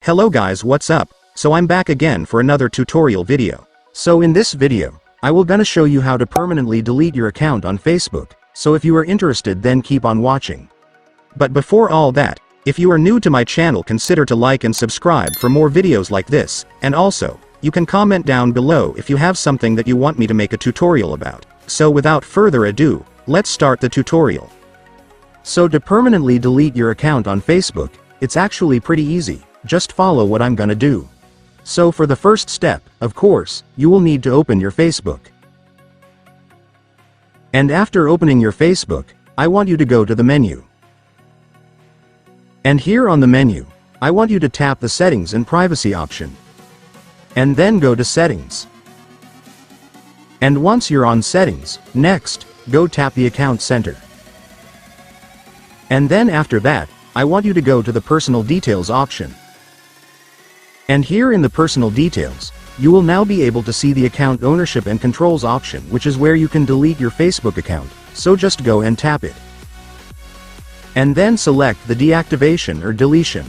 Hello guys, what's up? So I'm back again for another tutorial video. So in this video, I will gonna show you how to permanently delete your account on Facebook, so if you are interested then keep on watching. But before all that, if you are new to my channel consider to like and subscribe for more videos like this, and also, you can comment down below if you have something that you want me to make a tutorial about. So without further ado, let's start the tutorial. So to permanently delete your account on Facebook, it's actually pretty easy. Just follow what I'm gonna do. So for the first step, of course, you will need to open your Facebook. And after opening your Facebook, I want you to go to the menu. And here on the menu, I want you to tap the Settings and Privacy option. And then go to Settings. And once you're on Settings, next, go tap the Account Center. And then after that, I want you to go to the Personal Details option. And here in the Personal Details, you will now be able to see the Account Ownership and Controls option, which is where you can delete your Facebook account, so just go and tap it. And then select the deactivation or deletion.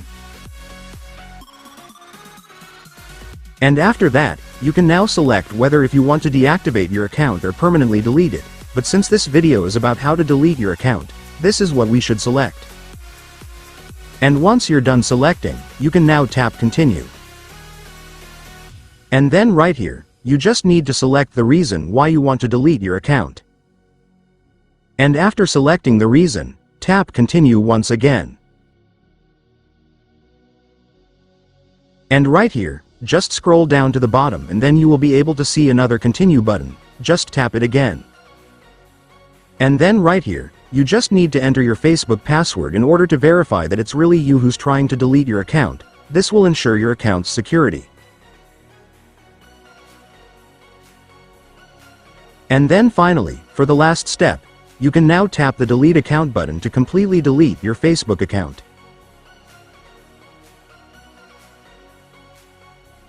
And after that, you can now select whether if you want to deactivate your account or permanently delete it, but since this video is about how to delete your account, this is what we should select. And once you're done selecting, you can now tap Continue. And then right here, you just need to select the reason why you want to delete your account. And after selecting the reason, tap Continue once again. And right here, just scroll down to the bottom and then you will be able to see another Continue button, just tap it again. And then right here, you just need to enter your Facebook password in order to verify that it's really you who's trying to delete your account. This will ensure your account's security. And then finally, for the last step, you can now tap the Delete Account button to completely delete your Facebook account.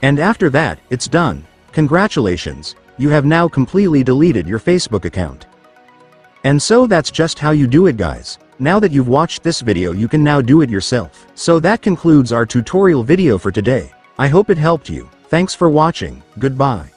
And after that, it's done. Congratulations, you have now completely deleted your Facebook account. And so that's just how you do it, guys. Now that you've watched this video, you can now do it yourself. So that concludes our tutorial video for today. I hope it helped you. Thanks for watching. Goodbye.